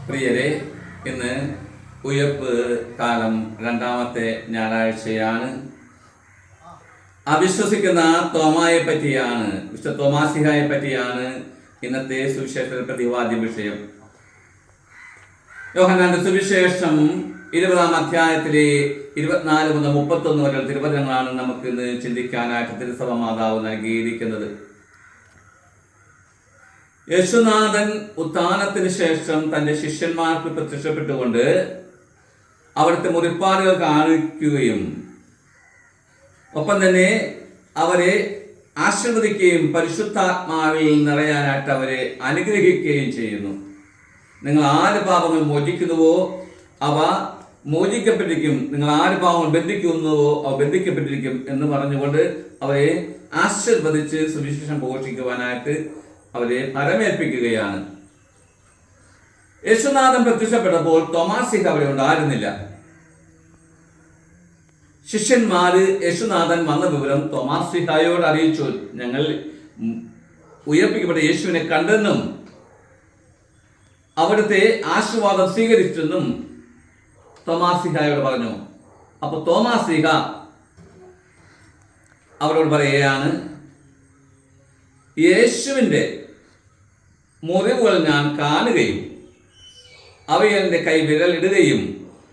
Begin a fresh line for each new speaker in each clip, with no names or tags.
പ്രിയരെ, ഇന്ന് ഉയർപ്പ് കാലം രണ്ടാമത്തെ ഞായറാഴ്ചയാണ്. അവിശ്വസിക്കുന്ന തോമായെ പറ്റിയാണ്, വിശുദ്ധ തോമാശ്ലീഹായെ പറ്റിയാണ് ഇന്നത്തെ സുവിശേഷ പ്രതിപാദ്യ വിഷയം. യോഹന്നാന്റെ സുവിശേഷം 20-ാം അധ്യായത്തിലെ 24 മുതൽ 31 വരെ തിരുവചനങ്ങളാണ് നമുക്ക് ഇന്ന് ചിന്തിക്കാനായിട്ട് തിരുസഭ മാതാവ് നൽകിയിരിക്കുന്നത്. യേശുനാഥൻ ഉത്ഥാനത്തിന് ശേഷം തന്റെ ശിഷ്യന്മാർക്ക് പ്രത്യക്ഷപ്പെട്ടുകൊണ്ട് അവിടുത്തെ മുറിപ്പാടുകൾ കാണിക്കുകയും ഒപ്പം തന്നെ അവരെ ആശീർവദിക്കുകയും പരിശുദ്ധാത്മാവിൽ നിറയാനായിട്ട് അവരെ അനുഗ്രഹിക്കുകയും ചെയ്യുന്നു. നിങ്ങൾ ആര് പാപങ്ങൾ മോചിക്കുന്നുവോ അവ മോചിക്കപ്പെട്ടിരിക്കും, നിങ്ങൾ ആര് പാപങ്ങൾ ബന്ധിക്കുന്നുവോ അവ ബന്ധിക്കപ്പെട്ടിരിക്കും എന്ന് പറഞ്ഞുകൊണ്ട് അവരെ ആശീർവദിച്ച് സുവിശേഷം പോഷിക്കുവാനായിട്ട് അവരെ പരമേൽപ്പിക്കുകയാണ്. യേശുനാഥൻ പ്രത്യക്ഷപ്പെട്ടപ്പോൾ തോമാശ്ലീഹ അവിടെ ഉണ്ടായിരുന്നില്ല. ശിഷ്യന്മാര് യേശുനാഥൻ വന്ന വിവരം തോമാശ്ലീഹായോട് അറിയിച്ചു. ഞങ്ങൾ ഉയർപ്പിക്കപ്പെട്ട യേശുവിനെ കണ്ടെന്നും അവിടുത്തെ ആശീർവാദം സ്വീകരിച്ചെന്നും തോമാശ്ലീഹായോട് പറഞ്ഞു. അപ്പൊ തോമാശ്ലീഹ അവരോട് പറയുകയാണ്, യേശുവിൻ്റെ മുറിവുകൾ ഞാൻ കാണുകയും അവയിൽ എൻ്റെ കൈ വിരലിടുകയും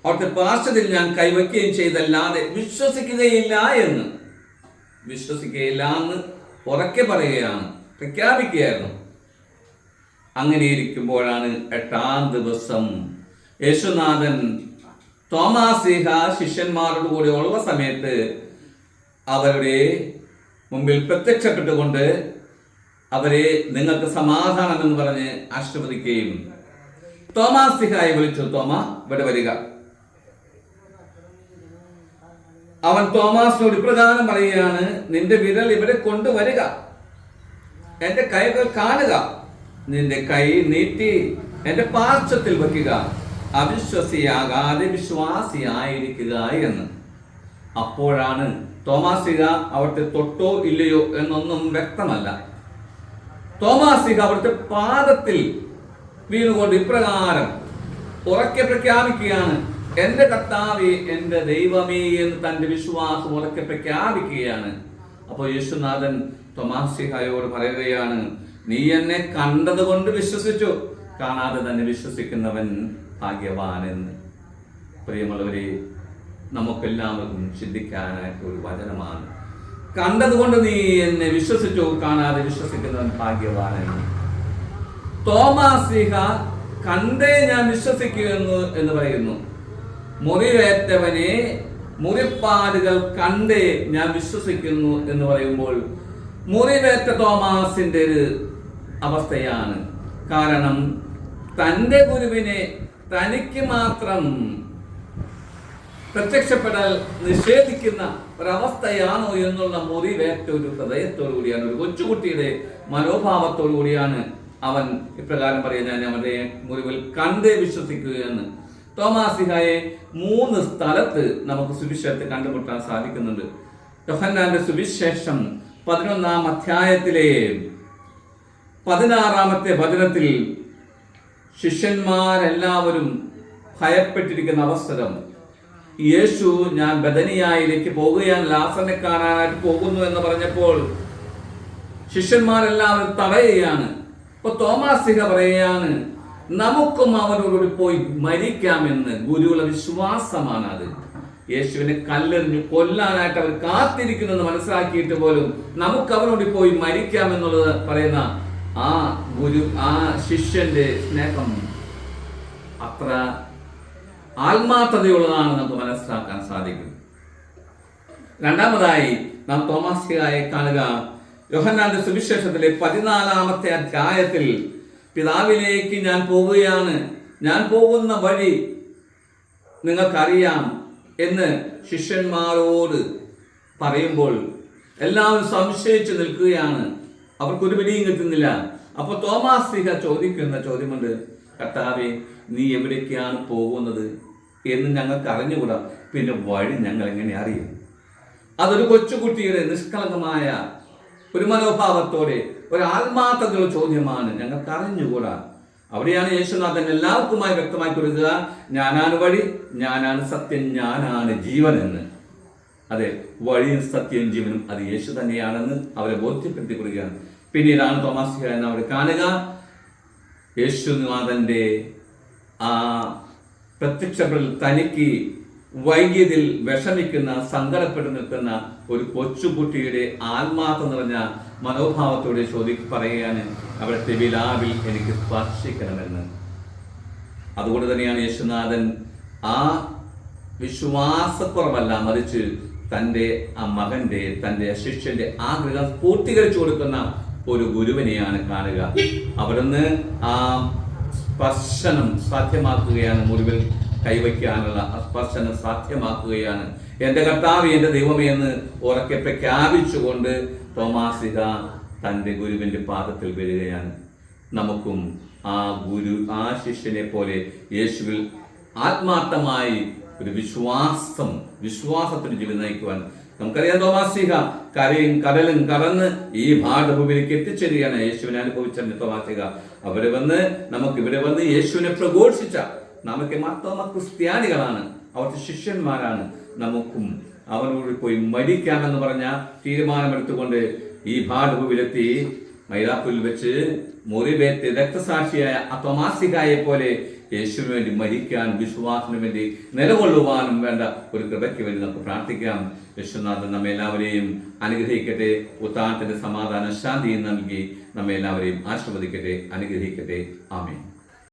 അവിടുത്തെ പാർശ്വത്തിൽ ഞാൻ കൈവയ്ക്കുകയും ചെയ്തല്ലാതെ വിശ്വസിക്കുകയില്ല എന്ന് ഉറക്കെ പറയുകയാണ്, പ്രഖ്യാപിക്കുകയായിരുന്നു. അങ്ങനെ ഇരിക്കുമ്പോഴാണ് 8-ാം ദിവസം യേശുനാഥൻ തോമാശ്ലീഹ ശിഷ്യന്മാരോട് കൂടെ ഉള്ള സമയത്ത് അവരുടെ മുമ്പിൽ പ്രത്യക്ഷപ്പെട്ടുകൊണ്ട് അവരെ നിങ്ങൾക്ക് സമാധാനം എന്ന് പറഞ്ഞ് ആശീർവദിക്കുകയും തോമാശ്ലീഹായെ വിളിച്ചു, തോമ ഇവിടെ വരിക. അവൻ തോമാസിനോട് ഇപ്രകാരം പറയുകയാണ്, നിന്റെ വിരൽ ഇവിടെ കൊണ്ടുവരിക, എന്റെ കൈകൾ കാണുക, നിന്റെ കൈ നീട്ടി എന്റെ പാർശ്വത്തിൽ വയ്ക്കുക, അവിശ്വസിയാകാതെ വിശ്വാസിയായിരിക്കുക എന്ന്. അപ്പോഴാണ് തോമാശ്ലീഹ അവിടുത്തെ തൊട്ടോ ഇല്ലയോ എന്നൊന്നും വ്യക്തമല്ല. തോമാശ്ലീഹ അവിടുത്തെ പാദത്തിൽ വീണുകൊണ്ട് ഇപ്രകാരം ഉറക്കെ പ്രഖ്യാപിക്കുകയാണ്, എന്റെ കർത്താവേ, എന്റെ ദൈവമേ എന്ന് തന്റെ വിശ്വാസം ഉറക്കെ പ്രഖ്യാപിക്കുകയാണ്. അപ്പോൾ യേശുനാഥൻ തോമാശ്ലീഹയോട് പറയുകയാണ്, നീ എന്നെ കണ്ടത് കൊണ്ട് വിശ്വസിച്ചു, കാണാതെ തന്നെ വിശ്വസിക്കുന്നവൻ ഭാഗ്യവാൻ എന്ന്. പ്രിയമുള്ളവരെ, നമുക്കെല്ലാവർക്കും ചിന്തിക്കാനായിട്ട് ഒരു വചനമാണ്. കണ്ടതുകൊണ്ട് നീ എന്നെ വിശ്വസിച്ചു, കാണാതെ വിശ്വസിക്കുന്നവൻ ഭാഗ്യവാൻ എന്ന്. തോമാശ്ലീഹ കണ്ടേ ഞാൻ വിശ്വസിക്കുന്നു എന്ന് പറയുന്നു. മുറിവേറ്റവനെ മുറിപ്പാടുകൾ കണ്ടേ ഞാൻ വിശ്വസിക്കുന്നു എന്ന് പറയുമ്പോൾ മുറിവേറ്റ തോമാസിന്റെ ഒരു അവസ്ഥയാണ്. കാരണം തൻ്റെ ഗുരുവിനെ തനിക്ക് മാത്രം പ്രത്യക്ഷപ്പെടാൻ നിഷേധിക്കുന്ന ഒരവസ്ഥയാണോ എന്നുള്ള മുറിവേറ്റ ഒരു ഹൃദയത്തോടു കൂടിയാണ്, ഒരു കൊച്ചുകുട്ടിയുടെ മനോഭാവത്തോടു കൂടിയാണ് അവൻ ഇപ്രകാരം പറയുന്നത്, ഞാൻ അവന്റെ മുറിവിൽ കണ്ടേ വിശ്വസിക്കുകയെന്ന്. തോമാശ്ലീഹയെ 3 സ്ഥലത്ത് നമുക്ക് സുവിശേഷത്തെ കണ്ടുമുട്ടാൻ സാധിക്കുന്നുണ്ട്. യോഹന്നാന്റെ സുവിശേഷം 11-ാം അധ്യായത്തിലെ 16-ാമത്തെ വചനത്തിൽ ശിഷ്യന്മാരെല്ലാവരും ഭയപ്പെട്ടിരിക്കുന്ന അവസരം, യേശു ഞാൻ ബഥനിയായിലേക്ക് പോകുകയാണ്, ലാസറിനെ കാണാനായിട്ട് പോകുന്നു എന്ന് പറഞ്ഞപ്പോൾ ശിഷ്യന്മാരെല്ലാവരും തടയുകയാണ്. അപ്പൊ തോമാശ്ലീഹ പറയുകയാണ്, നമുക്കും അവനോട് പോയി മരിക്കാമെന്ന്. ഗുരുവുള്ള വിശ്വാസമാണ് അത്. യേശുവിനെ കല്ലെറിഞ്ഞ് കൊല്ലാനായിട്ട് അവർ കാത്തിരിക്കുന്നെന്ന് മനസ്സിലാക്കിയിട്ട് പോലും നമുക്ക് അവനോട് പോയി മരിക്കാമെന്നുള്ളത് പറയുന്ന ആ ശിഷ്യന്റെ സ്നേഹം അത്ര ആത്മാർത്ഥതയുള്ളതാണ് നമുക്ക് മനസ്സിലാക്കാൻ സാധിക്കും. രണ്ടാമതായി നാം തോമാശ്ലീഹയെ കാണുക യോഹന്നാന്റെ സുവിശേഷത്തിലെ 14-ാമത്തെ അധ്യായത്തിൽ, പിതാവിലേക്ക് ഞാൻ പോവുകയാണ്, ഞാൻ പോകുന്ന വഴി നിങ്ങൾക്കറിയാം എന്ന് ശിഷ്യന്മാരോട് പറയുമ്പോൾ എല്ലാവരും സംശയിച്ചു നിൽക്കുകയാണ്. അവർക്കൊരു പിടിയും കിട്ടുന്നില്ല. അപ്പോൾ തോമാശ്ലീഹ ചോദിക്കുന്ന ചോദ്യമുണ്ട്, കർത്താവേ, നീ എവിടേക്കാണ് പോകുന്നത് എന്ന് ഞങ്ങൾക്ക് അറിഞ്ഞുകൂടാ, പിന്നെ വഴി ഞങ്ങൾ എങ്ങനെ അറിയും? അതൊരു കൊച്ചുകുട്ടിയുടെ നിഷ്കളങ്കമായ ഒരു മനോഭാവത്തോടെ ഒരു ആത്മാർത്ഥതയുള്ള ചോദ്യമാണ്. ഞങ്ങൾക്ക് അറിഞ്ഞുകൂടാ, അവിടെയാണ് യേശുനാഥൻ എല്ലാവർക്കുമായി വ്യക്തമായി കൊടുക്കുക, ഞാനാണ് വഴി, ഞാനാണ് സത്യം, ഞാനാണ് ജീവൻ എന്ന്. അതെ, വഴിയും സത്യവും ജീവനും അത് യേശു തന്നെയാണെന്ന് അവരെ ബോധ്യപ്പെടുത്തി കൊടുക്കുകയാണ്. പിന്നീടാണ് തോമാസ് എന്ന് അവർ കാണുക, യേശുനാഥന്റെ ആ പ്രത്യക്ഷപ്പെടൽ തനിക്ക് വൈകിയതിൽ വിഷമിക്കുന്ന, സങ്കടപ്പെട്ടു നിൽക്കുന്ന ഒരു കൊച്ചുകുട്ടിയുടെ ആത്മാർത്ഥ നിറഞ്ഞ മനോഭാവത്തോടെ പറയുകയാണ്, അവിടുത്തെ വിലാവിൽ എനിക്ക് സ്പർശിക്കണമെന്ന്. അതുകൊണ്ട് തന്നെയാണ് യേശുനാഥൻ ആ വിശ്വാസക്കുറവല്ല, മറിച്ച് തൻ്റെ ആ മകന്റെ, തൻ്റെ ശിഷ്യന്റെ ആഗ്രഹം പൂർത്തീകരിച്ചു കൊടുക്കുന്ന ഒരു ഗുരുവിനെയാണ് കാണുക. അവിടുന്ന് ആ സ്പർശനം സാധ്യമാക്കുകയാണ്, മുറിവിൽ കൈവയ്ക്കാനുള്ള സ്പർശനം സാധ്യമാക്കുകയാണ്. എൻ്റെ കർത്താവ്, എൻ്റെ ദൈവമേ എന്ന് ഉറക്കെ പ്രഖ്യാപിച്ചുകൊണ്ട് തോമാശ്ലീഹ തൻ്റെ ഗുരുവിൻ്റെ പാദത്തിൽ വീഴുകയാണ്. നമുക്കും ആ ഗുരു, ആ ശിഷ്യനെ പോലെ യേശുവിൽ ആത്മാർത്ഥമായി ഒരു വിശ്വാസത്തിന് ജീവിതം നയിക്കുവാൻ നമുക്കറിയാം. തോമാശ്ലീഹ കരയും കടലും കടന്ന് ഈ ഭാരതഭൂമിയിലേക്ക് എത്തിച്ചേരുകയാണ്. യേശുവിനെ അനുഭവിച്ച തോമാശ്ലീഹ ഇവിടെ വന്ന് യേശുവിനെ പ്രഘോഷിച്ച നമുക്ക് മർത്തോമ ക്രിസ്ത്യാനികളാണ്, അവിടുത്തെ ശിഷ്യന്മാരാണ്. നമുക്കും അവനോട് പോയി മരിക്കാമെന്ന് പറഞ്ഞ തീരുമാനമെടുത്തുകൊണ്ട് ഈ ഭാരതഭൂമിയിലെത്തി മൈലാപ്പൂരിൽ വെച്ച് മുറിവേറ്റ് രക്തസാക്ഷിയായ ആ തോമാശ്ലീഹയെ പോലെ യേശുവിന് വേണ്ടി മരിക്കാനും വിശ്വാസത്തിന് വേണ്ടി നിലകൊള്ളുവാനും വേണ്ട ഒരു കൃപയ്ക്ക് വേണ്ടി നമുക്ക് പ്രാർത്ഥിക്കാം. യേശുനാഥൻ നമ്മെ എല്ലാവരെയും അനുഗ്രഹിക്കട്ടെ, ഉത്താനത്തിന്റെ സമാധാന ശാന്തിയും നൽകി നമ്മെ എല്ലാവരെയും ആശീർവദിക്കട്ടെ, അനുഗ്രഹിക്കട്ടെ. ആമേൻ.